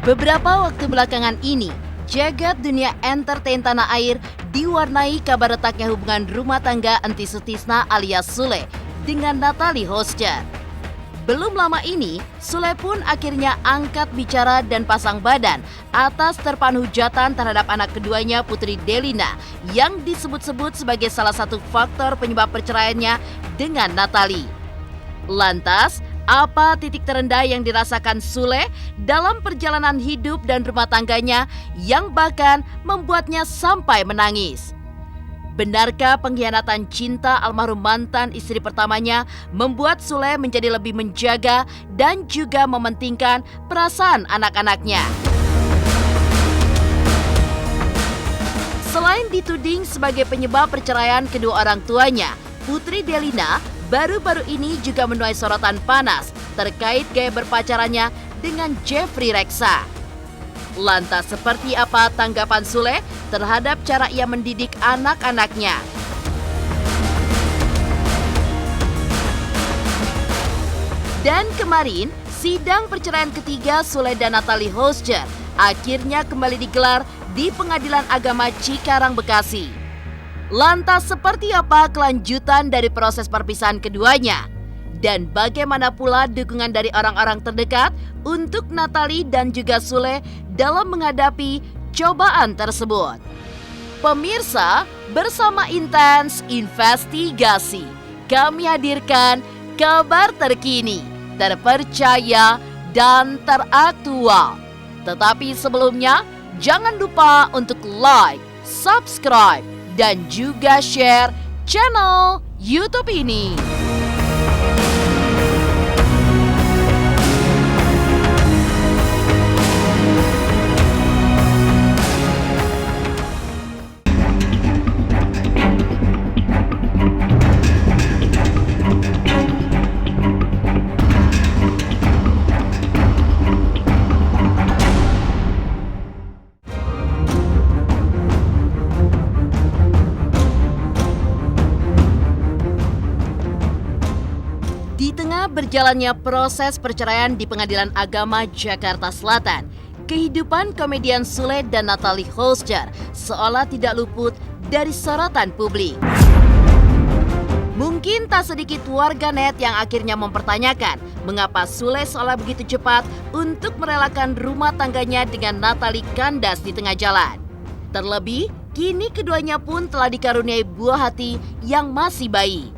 Beberapa waktu belakangan ini, jagat dunia entertain tanah air diwarnai kabar retaknya hubungan rumah tangga Enty Sutisna alias Sule dengan Natalie Hotchkiss. Belum lama ini, Sule pun akhirnya angkat bicara dan pasang badan atas terpaan hujatan terhadap anak keduanya Putri Delina yang disebut-sebut sebagai salah satu faktor penyebab perceraiannya dengan Natalie. Lantas, apa titik terendah yang dirasakan Sule dalam perjalanan hidup dan rumah tangganya yang bahkan membuatnya sampai menangis? Benarkah pengkhianatan cinta almarhum mantan istri pertamanya membuat Sule menjadi lebih menjaga dan juga mementingkan perasaan anak-anaknya? Selain dituding sebagai penyebab perceraian kedua orang tuanya, Putri Delina baru-baru ini juga menuai sorotan panas terkait gaya berpacarannya dengan Jeffrey Reksa. Lantas seperti apa tanggapan Sule terhadap cara ia mendidik anak-anaknya? Dan kemarin, sidang perceraian ketiga Sule dan Natalie Hotchkiss akhirnya kembali digelar di Pengadilan Agama Cikarang, Bekasi. Lantas seperti apa kelanjutan dari proses perpisahan keduanya? Dan bagaimana pula dukungan dari orang-orang terdekat untuk Natalie dan juga Sule dalam menghadapi cobaan tersebut? Pemirsa, bersama Intens Investigasi, kami hadirkan kabar terkini, terpercaya, dan teraktual. Tetapi sebelumnya, jangan lupa untuk like, subscribe, dan juga share channel YouTube ini. Di tengah berjalannya proses perceraian di Pengadilan Agama Jakarta Selatan, kehidupan komedian Sule dan Natalie Hotchkiss seolah tidak luput dari sorotan publik. Mungkin tak sedikit warganet yang akhirnya mempertanyakan mengapa Sule seolah begitu cepat untuk merelakan rumah tangganya dengan Natalie kandas di tengah jalan. Terlebih, kini keduanya pun telah dikaruniai buah hati yang masih bayi.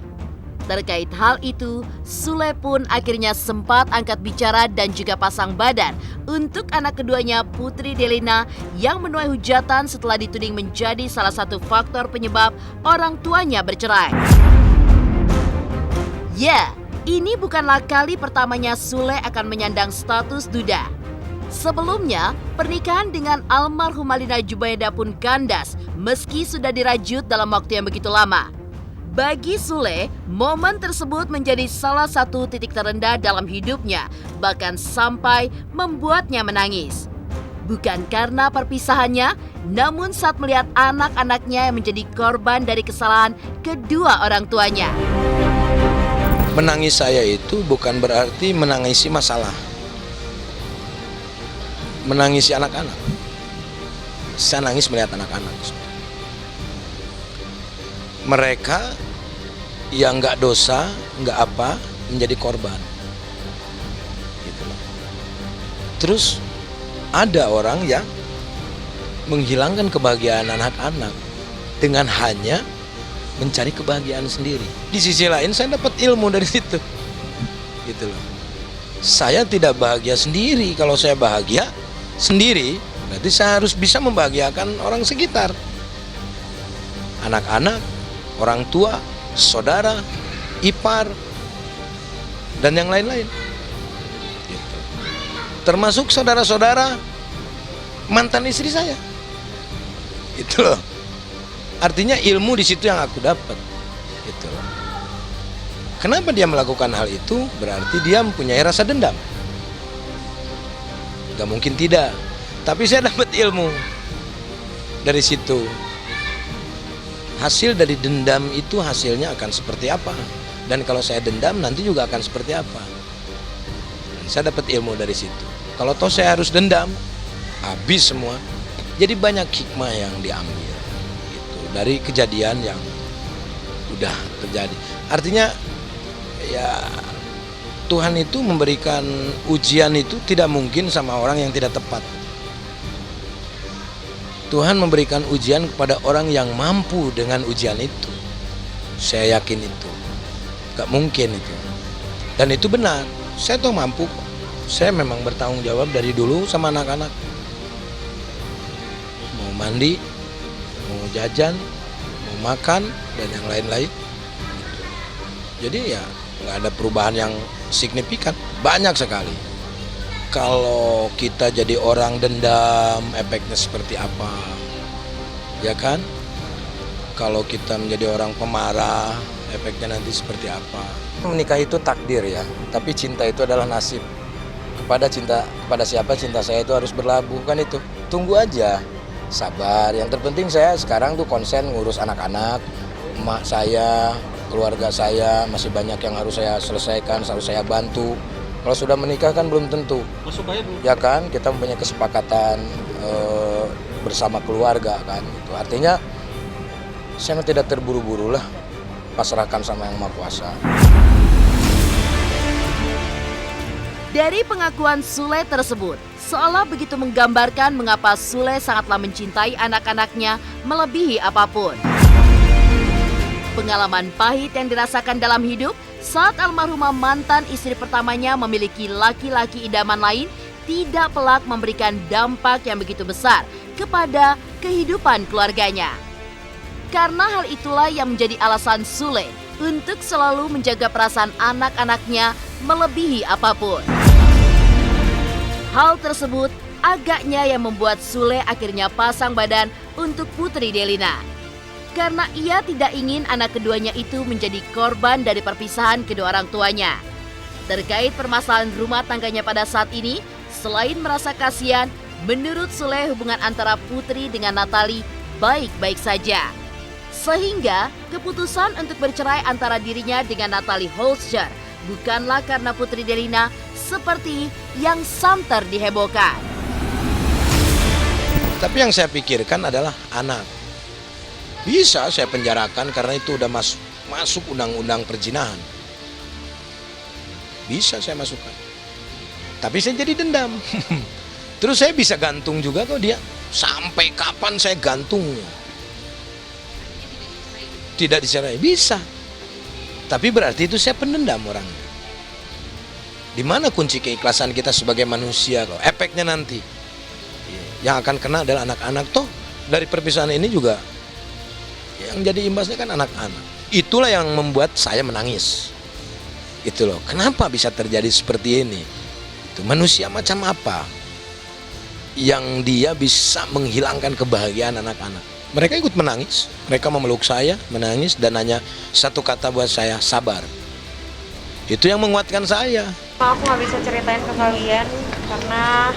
Terkait hal itu, Sule pun akhirnya sempat angkat bicara dan juga pasang badan untuk anak keduanya Putri Delina yang menuai hujatan setelah dituding menjadi salah satu faktor penyebab orang tuanya bercerai. Ya, ini bukanlah kali pertamanya Sule akan menyandang status duda. Sebelumnya, pernikahan dengan almarhumah Lina Jubaida pun kandas meski sudah dirajut dalam waktu yang begitu lama. Bagi Sule, momen tersebut menjadi salah satu titik terendah dalam hidupnya, bahkan sampai membuatnya menangis. Bukan karena perpisahannya, namun saat melihat anak-anaknya yang menjadi korban dari kesalahan kedua orang tuanya. Menangis saya itu bukan berarti menangisi masalah. Menangisi anak-anak. Saya nangis melihat anak-anak. Mereka yang nggak dosa, nggak apa, menjadi korban. Gitu loh. Terus ada orang yang menghilangkan kebahagiaan anak-anak dengan hanya mencari kebahagiaan sendiri. Di sisi lain saya dapat ilmu dari situ. Gitu loh. Saya tidak bahagia sendiri. Kalau saya bahagia sendiri, berarti saya harus bisa membahagiakan orang sekitar. Anak-anak, orang tua, saudara, ipar, dan yang lain-lain. Gitu. Termasuk saudara-saudara mantan istri saya. Itu loh. Artinya ilmu di situ yang aku dapat. Gitu loh. Kenapa dia melakukan hal itu? Berarti dia mempunyai rasa dendam. Gak mungkin tidak. Tapi saya dapat ilmu dari situ. Hasil dari dendam itu hasilnya akan seperti apa. Dan kalau saya dendam nanti juga akan seperti apa. Dan saya dapat ilmu dari situ. Kalau toh saya harus dendam, habis semua. Jadi banyak hikmah yang diambil gitu dari kejadian yang udah terjadi. Artinya ya Tuhan itu memberikan ujian itu tidak mungkin sama orang yang tidak tepat. Tuhan memberikan ujian kepada orang yang mampu dengan ujian itu. Saya yakin itu. Gak mungkin itu. Dan itu benar. Saya tuh mampu. Saya memang bertanggung jawab dari dulu sama anak-anak. Mau mandi, mau jajan, mau makan, dan yang lain-lain. Jadi ya nggak ada perubahan yang signifikan. Banyak sekali. Kalau kita jadi orang dendam, efeknya seperti apa? Ya kan? Kalau kita menjadi orang pemarah, efeknya nanti seperti apa? Menikah itu takdir ya, tapi cinta itu adalah nasib. Kepada siapa cinta saya itu harus berlabuh, kan itu. Tunggu aja, sabar. Yang terpenting saya sekarang tuh konsen ngurus anak-anak, emak saya, keluarga saya, masih banyak yang harus saya selesaikan, harus saya bantu. Kalau sudah menikah kan belum tentu. Masuk aja dulu. Ya kan, kita mempunyai kesepakatan bersama keluarga kan. Itu artinya saya tidak terburu-buru lah, pasrahkan sama Yang Maha Kuasa. Dari pengakuan Sule tersebut, seolah begitu menggambarkan mengapa Sule sangatlah mencintai anak-anaknya melebihi apapun. Pengalaman pahit yang dirasakan dalam hidup saat almarhumah mantan istri pertamanya memiliki laki-laki idaman lain tidak pelak memberikan dampak yang begitu besar kepada kehidupan keluarganya. Karena hal itulah yang menjadi alasan Sule untuk selalu menjaga perasaan anak-anaknya melebihi apapun. Hal tersebut agaknya yang membuat Sule akhirnya pasang badan untuk Putri Delina. Karena ia tidak ingin anak keduanya itu menjadi korban dari perpisahan kedua orang tuanya. Terkait permasalahan rumah tangganya pada saat ini, selain merasa kasihan, menurut Sule hubungan antara Putri dengan Natali baik-baik saja. Sehingga keputusan untuk bercerai antara dirinya dengan Natali Holscher bukanlah karena Putri Delina seperti yang santer dihebohkan. Tapi yang saya pikirkan adalah anak. Bisa saya penjarakan karena itu udah masuk undang-undang perzinahan. Bisa saya masukkan. Tapi saya jadi dendam. Terus saya bisa gantung juga kok dia. Sampai kapan saya gantung? Tidak dicerai. Bisa. Tapi berarti itu saya pendendam orangnya. Di mana kunci keikhlasan kita sebagai manusia kok? Efeknya nanti yang akan kena adalah anak-anak. Toh dari perpisahan ini juga yang jadi imbasnya kan anak-anak. Itulah yang membuat saya menangis. Itu loh. Kenapa bisa terjadi seperti ini? Itu manusia macam apa yang dia bisa menghilangkan kebahagiaan anak-anak? Mereka ikut menangis. Mereka memeluk saya, menangis dan hanya satu kata buat saya, sabar. Itu yang menguatkan saya. Aku nggak bisa ceritain ke kalian karena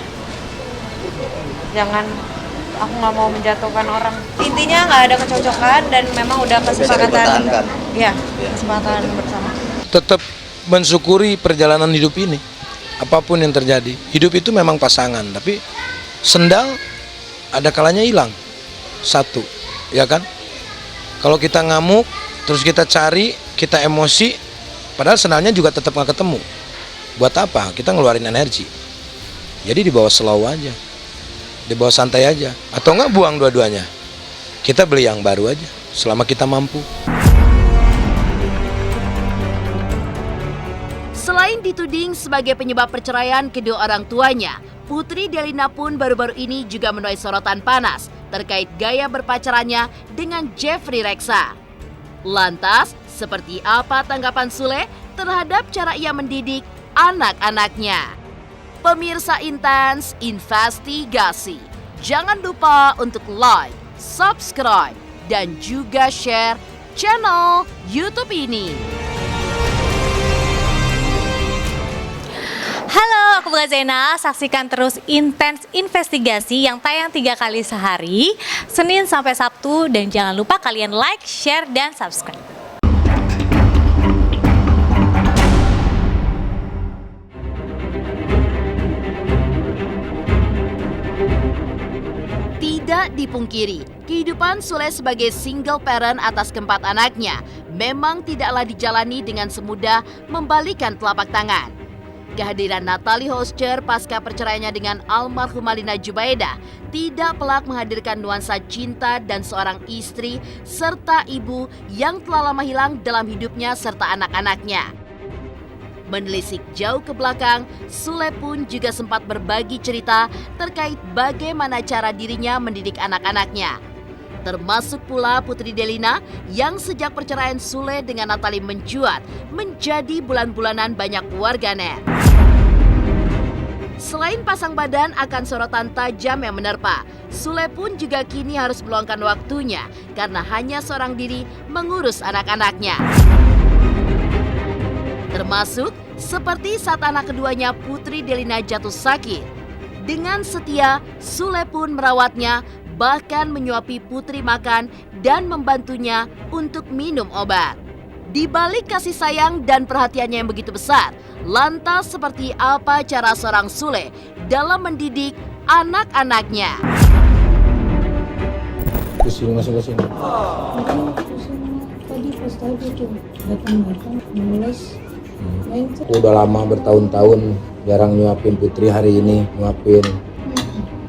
aku nggak mau menjatuhkan orang. Intinya nggak ada kecocokan dan memang udah kesepakatan. Ya, kesepakatan bersama. Tetap mensyukuri perjalanan hidup ini. Apapun yang terjadi, hidup itu memang pasangan. Tapi sendal ada kalanya hilang. Satu, ya kan? Kalau kita ngamuk, terus kita cari, kita emosi, padahal sendalnya juga tetap nggak ketemu. Buat apa? Kita ngeluarin energi. Jadi dibawa slow aja, dibawa santai aja, atau enggak buang dua-duanya. Kita beli yang baru aja, selama kita mampu. Selain dituding sebagai penyebab perceraian kedua orang tuanya, Putri Delina pun baru-baru ini juga menuai sorotan panas terkait gaya berpacarannya dengan Jeffrey Reksa. Lantas, seperti apa tanggapan Sule terhadap cara ia mendidik anak-anaknya? Pemirsa Intens Investigasi, jangan lupa untuk like, subscribe, dan juga share channel YouTube ini. Halo, aku Bunga Zena. Saksikan terus Intens Investigasi yang tayang 3 kali sehari, Senin sampai Sabtu. Dan jangan lupa kalian like, share, dan subscribe. dipungkiri, kehidupan Sule sebagai single parent atas keempat anaknya memang tidaklah dijalani dengan semudah membalikan telapak tangan. Kehadiran Natalie Hoscher pasca perceraiannya dengan almarhumah Lina Jubaida tidak pelak menghadirkan nuansa cinta dan seorang istri serta ibu yang telah lama hilang dalam hidupnya serta anak-anaknya. Menelisik jauh ke belakang, Sule pun juga sempat berbagi cerita terkait bagaimana cara dirinya mendidik anak-anaknya. Termasuk pula Putri Delina yang sejak perceraian Sule dengan Natalie mencuat menjadi bulan-bulanan banyak warganet. Selain pasang badan akan sorotan tajam yang menerpa, Sule pun juga kini harus meluangkan waktunya karena hanya seorang diri mengurus anak-anaknya. Termasuk seperti saat anak keduanya Putri Delina jatuh sakit. Dengan setia, Sule pun merawatnya, bahkan menyuapi Putri makan dan membantunya untuk minum obat. Di balik kasih sayang dan perhatiannya yang begitu besar, lantas seperti apa cara seorang Sule dalam mendidik anak-anaknya? Kesini masuk ke sini. Tadi pas tadi tuh datang mulus main tuh. Udah lama bertahun-tahun jarang nyuapin Putri, hari ini nyuapin.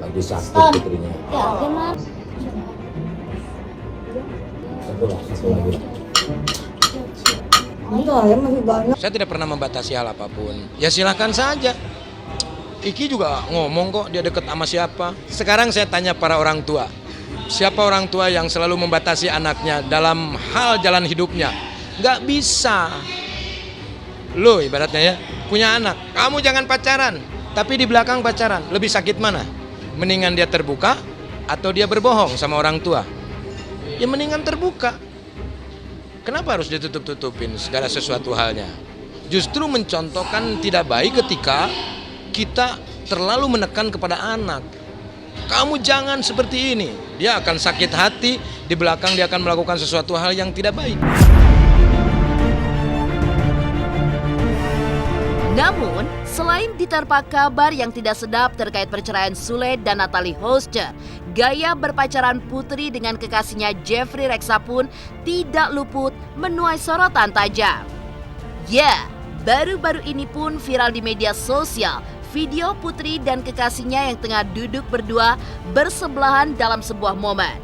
Lagi sakit Putrinya. Ya gimana? Satu lagi. Enggak ya masih banyak. Saya tidak pernah membatasi hal apapun. Ya silahkan saja. Iki juga ngomong kok dia deket sama siapa. Sekarang saya tanya para orang tua. Siapa orang tua yang selalu membatasi anaknya dalam hal jalan hidupnya? Nggak bisa. Lo ibaratnya ya, punya anak. Kamu jangan pacaran, tapi di belakang pacaran. Lebih sakit mana? Mendingan dia terbuka atau dia berbohong sama orang tua? Ya mendingan terbuka. Kenapa harus ditutup-tutupin segala sesuatu halnya? Justru mencontohkan tidak baik ketika kita terlalu menekan kepada anak. Kamu jangan seperti ini. Dia akan sakit hati, di belakang dia akan melakukan sesuatu hal yang tidak baik. Namun, selain diterpa kabar yang tidak sedap terkait perceraian Sule dan Natalie Hoscher, gaya berpacaran Putri dengan kekasihnya Jeffrey Reksa pun tidak luput menuai sorotan tajam. Ya, baru-baru ini pun viral di media sosial video Putri dan kekasihnya yang tengah duduk berdua bersebelahan dalam sebuah momen.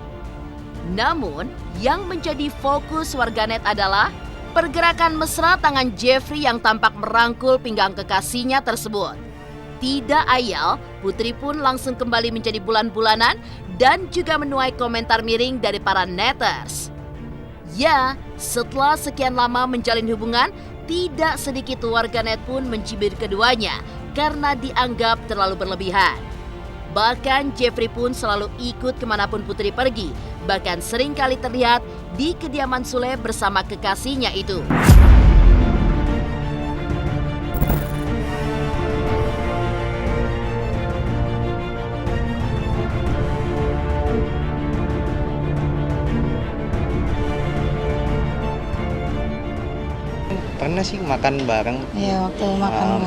Namun, yang menjadi fokus warganet adalah pergerakan mesra tangan Jeffrey yang tampak merangkul pinggang kekasihnya tersebut. Tidak ayal, Putri pun langsung kembali menjadi bulan-bulanan dan juga menuai komentar miring dari para neters. Ya, setelah sekian lama menjalin hubungan, tidak sedikit warganet pun mencibir keduanya karena dianggap terlalu berlebihan. Bahkan Jeffrey pun selalu ikut kemanapun Putri pergi, bahkan sering kali terlihat di kediaman Sule bersama kekasihnya itu. Pernah sih makan bareng. Ya waktu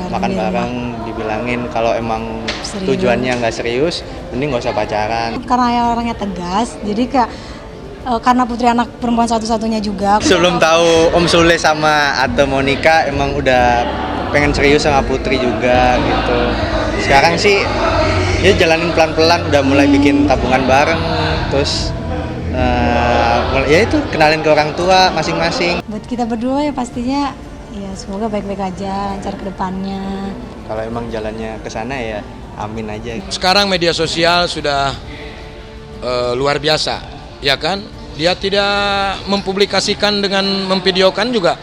Makan bareng dibilangin kalau emang Serius. tujuannya nggak serius, mending nggak usah pacaran. Karena ya orangnya tegas, jadi kayak karena Putri anak perempuan satu-satunya juga. Sebelum tahu Om Sule sama Ate Monica emang udah pengen serius sama Putri juga gitu. Sekarang sih ya jalanin pelan-pelan, udah mulai bikin tabungan bareng, terus ya itu kenalin ke orang tua masing-masing. Buat kita berdua ya pastinya ya semoga baik-baik aja, lancar ke depannya. Kalau emang jalannya ke sana ya amin aja. Sekarang media sosial sudah luar biasa, ya kan? Dia tidak mempublikasikan dengan memvideokan juga.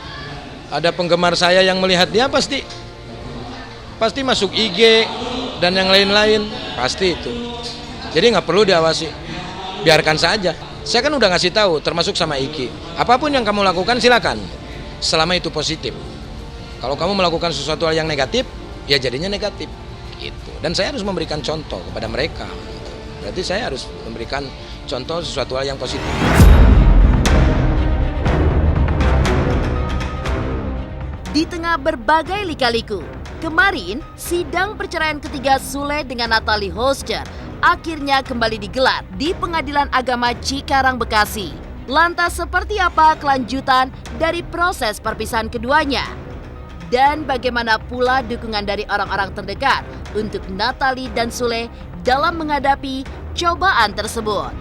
Ada penggemar saya yang melihat dia pasti masuk IG dan yang lain-lain, pasti itu. Jadi nggak perlu diawasi, biarkan saja. Saya kan udah ngasih tahu, termasuk sama Iki. Apapun yang kamu lakukan silakan, selama itu positif. Kalau kamu melakukan sesuatu hal yang negatif, ya jadinya negatif. Gitu. Dan saya harus memberikan contoh kepada mereka. Berarti saya harus memberikan contoh sesuatu hal yang positif. Di tengah berbagai lika-liku, kemarin sidang perceraian ketiga Sule dengan Natalie Hoscher akhirnya kembali digelar di Pengadilan Agama Cikarang, Bekasi. Lantas seperti apa kelanjutan dari proses perpisahan keduanya? Dan bagaimana pula dukungan dari orang-orang terdekat untuk Natalie dan Sule dalam menghadapi cobaan tersebut?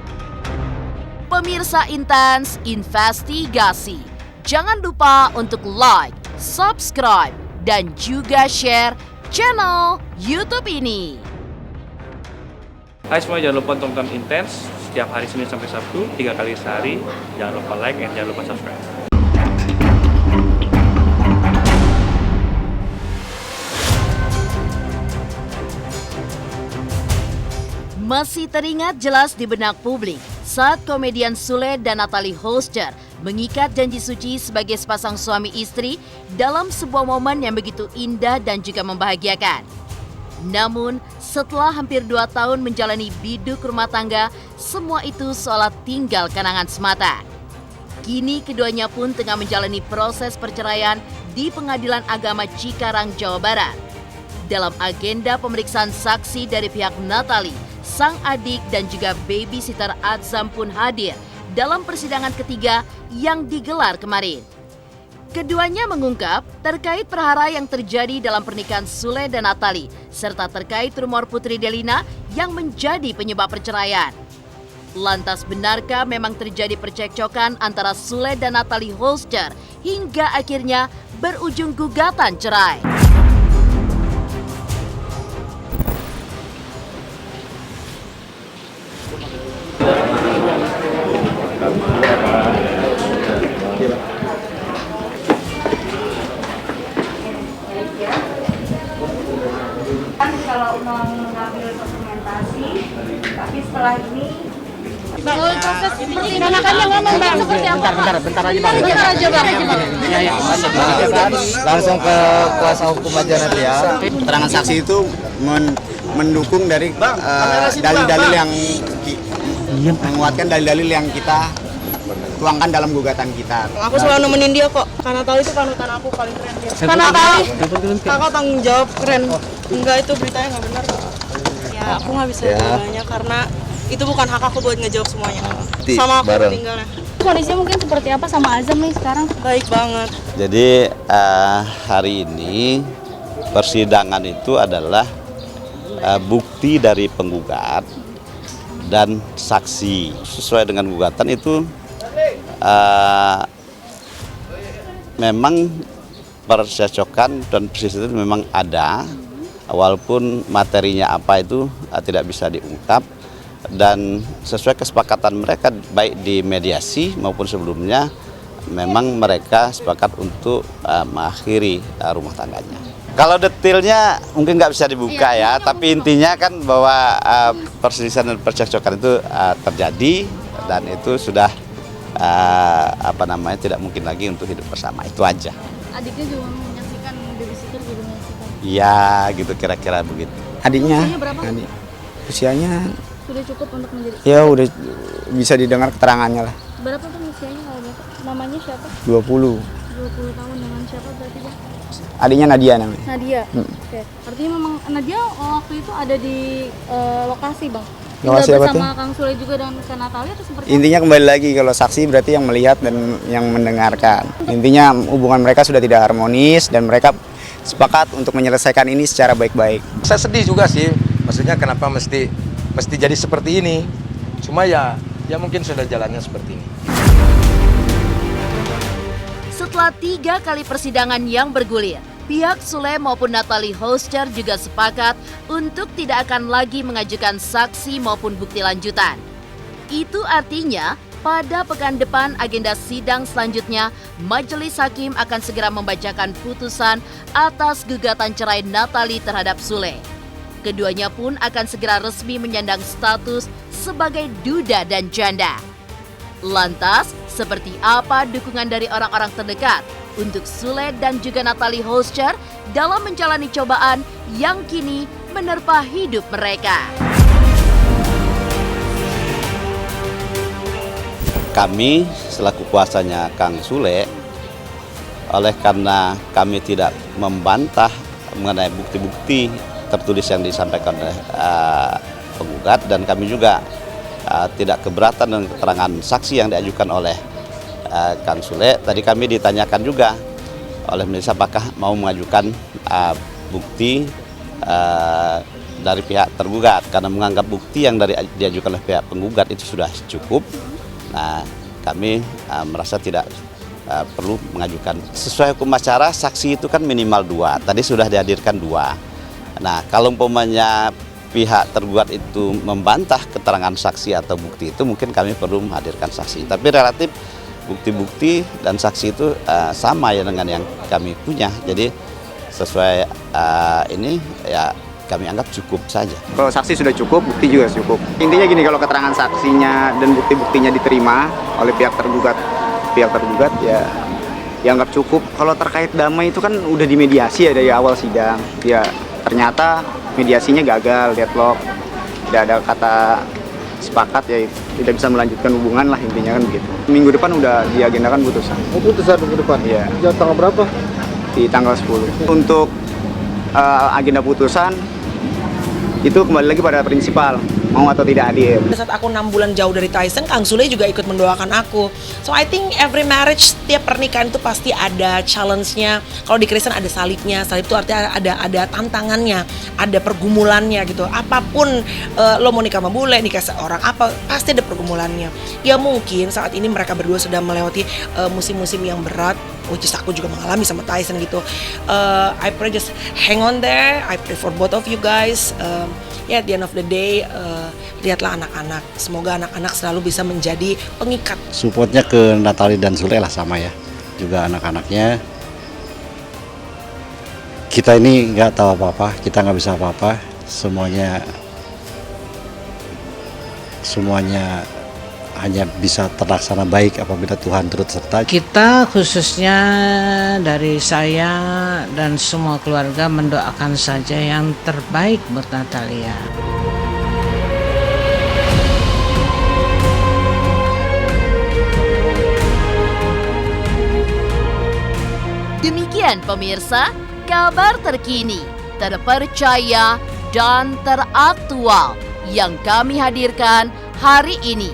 Pemirsa Intens Investigasi, jangan lupa untuk like, subscribe, dan juga share channel YouTube ini. Hai semua, jangan lupa tonton Intens setiap hari Senin sampai Sabtu 3 kali sehari. Jangan lupa like dan jangan lupa subscribe. Masih teringat jelas di benak publik saat komedian Sule dan Natalie Holscher mengikat janji suci sebagai sepasang suami istri dalam sebuah momen yang begitu indah dan juga membahagiakan. Namun, setelah hampir 2 tahun menjalani biduk rumah tangga, semua itu seolah tinggal kenangan semata. Kini keduanya pun tengah menjalani proses perceraian di Pengadilan Agama Cikarang, Jawa Barat. Dalam agenda pemeriksaan saksi dari pihak Natalie, sang adik dan juga babysitter Azam pun hadir dalam persidangan ketiga yang digelar kemarin. Keduanya mengungkap terkait perhara yang terjadi dalam pernikahan Sule dan Natalie, serta terkait rumor Putri Delina yang menjadi penyebab perceraian. Lantas benarkah memang terjadi percekcokan antara Sule dan Natalie Holscher hingga akhirnya berujung gugatan cerai? Kalau mau mengambil dokumentasi, tapi setelah ini proses persidangannya ngomong Bang seperti apa? Bentar aja Bang. Langsung ke kuasa hukum aja nanti ya. Keterangan saksi itu mendukung dari dalil-dalil yang menguatkan dalil-dalil yang kita tuangkan dalam gugatan kita. Aku selalu nemenin dia kok, karena tahu itu panutan aku paling keren dia. Karena tahu kakak tanggung jawab keren. Enggak, itu beritanya nggak benar. Ya aku nggak bisa jawabnya karena itu bukan hak aku buat ngejawab semuanya. Sama aku tinggalnya. Kondisinya mungkin seperti apa sama Azam nih sekarang? Baik banget. Jadi hari ini persidangan itu adalah bukti dari penggugat dan saksi. Sesuai dengan gugatan itu memang percekcokan dan perselisihan memang ada, walaupun materinya apa itu tidak bisa diungkap, dan sesuai kesepakatan mereka baik di mediasi maupun sebelumnya memang mereka sepakat untuk mengakhiri rumah tangganya. Kalau detailnya mungkin nggak bisa dibuka ya, tapi intinya kan bahwa perselisihan dan percekcokan itu terjadi dan itu sudah tidak mungkin lagi untuk hidup bersama, itu aja. Adiknya juga menyaksikan, babysitter juga menyaksikan. Iya, gitu kira-kira begitu. Adiknya, Usianya berapa? usianya Sudah cukup untuk menjadi. ya udah bisa didengar keterangannya lah. Berapa tuh usianya kalau bapak? Namanya siapa? 20. 20 tahun dengan siapa berarti Bang? Adiknya Nadia namanya. Nadia. Oke. Artinya memang Nadia waktu itu ada di lokasi Bang. Lokasi Tinggal apa bersama tuh? Kang Sule juga dan Kak Natalie atau seperti Intinya kembali lagi, kalau saksi berarti yang melihat dan yang mendengarkan. Intinya hubungan mereka sudah tidak harmonis dan mereka sepakat untuk menyelesaikan ini secara baik-baik. Saya sedih juga sih, maksudnya kenapa mesti jadi seperti ini. Cuma ya mungkin sudah jalannya seperti ini. Setelah 3 kali persidangan yang bergulir, pihak Sule maupun Natalie Holscher juga sepakat untuk tidak akan lagi mengajukan saksi maupun bukti lanjutan. Itu artinya pada pekan depan agenda sidang selanjutnya, Majelis Hakim akan segera membacakan putusan atas gugatan cerai Natalie terhadap Sule. Keduanya pun akan segera resmi menyandang status sebagai duda dan janda. Lantas, seperti apa dukungan dari orang-orang terdekat untuk Sule dan juga Natalie Holscher dalam menjalani cobaan yang kini menerpa hidup mereka? Kami selaku kuasanya Kang Sule, oleh karena kami tidak membantah mengenai bukti-bukti tertulis yang disampaikan oleh penggugat, dan kami juga tidak keberatan dengan keterangan saksi yang diajukan oleh Kang Sule. Tadi kami ditanyakan juga oleh majelis apakah mau mengajukan bukti dari pihak tergugat, karena menganggap bukti yang diajukan oleh pihak penggugat itu sudah cukup. Nah, kami merasa tidak perlu mengajukan. Sesuai hukum acara, saksi itu kan minimal 2. Tadi sudah dihadirkan 2. Nah, kalau umpamanya pihak tergugat itu membantah keterangan saksi atau bukti itu, mungkin kami perlu menghadirkan saksi. Tapi relatif bukti-bukti dan saksi itu sama ya dengan yang kami punya. Jadi sesuai ini ya kami anggap cukup saja. Kalau saksi sudah cukup, bukti juga cukup. Intinya gini, kalau keterangan saksinya dan bukti-buktinya diterima oleh pihak tergugat ya dianggap cukup. Kalau terkait damai itu kan udah dimediasi ya dari awal sidang. Ya ternyata mediasinya gagal, deadlock, tidak ada kata sepakat, ya tidak bisa melanjutkan hubungan lah, intinya kan begitu. Minggu depan udah diagendakan putusan. Oh, putusan minggu depan? Iya. Tanggal berapa? Di tanggal 10. Untuk agenda putusan itu kembali lagi pada prinsipal, mau atau tidak hadir. Saat aku 6 bulan jauh dari Tyson, Kang Sule juga ikut mendoakan aku. So I think every marriage, setiap pernikahan itu pasti ada challenge-nya. Kalau di Kristen ada salibnya, salib itu artinya ada tantangannya, ada pergumulannya gitu. Apapun lo mau nikah sama bule, nikah seorang apa, pasti ada pergumulannya. Ya mungkin saat ini mereka berdua sudah melewati musim-musim yang berat, which is aku juga mengalami sama Tyson gitu. I pray just hang on there. I pray for both of you guys. At the end of the day, lihatlah anak-anak. Semoga anak-anak selalu bisa menjadi pengikat. Supportnya ke Natali dan Sule lah sama ya. Juga anak-anaknya. Kita ini nggak tahu apa-apa, kita nggak bisa apa-apa. Semuanya hanya bisa terlaksana baik apabila Tuhan turut serta. Kita khususnya dari saya dan semua keluarga mendoakan saja yang terbaik buat Natalia. Demikian pemirsa, kabar terkini, terpercaya, dan teraktual yang kami hadirkan hari ini.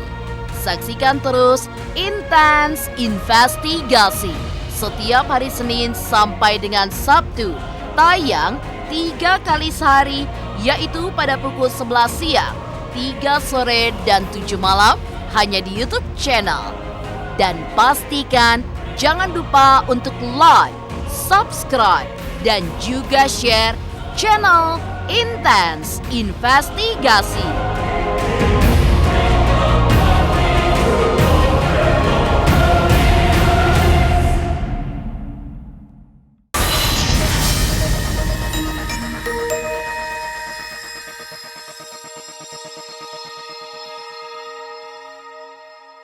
Saksikan terus Intens Investigasi setiap hari Senin sampai dengan Sabtu, tayang 3 kali sehari, yaitu pada pukul 11 siang, 3 sore, dan 7 malam, hanya di YouTube channel. Dan pastikan jangan lupa untuk like, subscribe, dan juga share channel Intens Investigasi.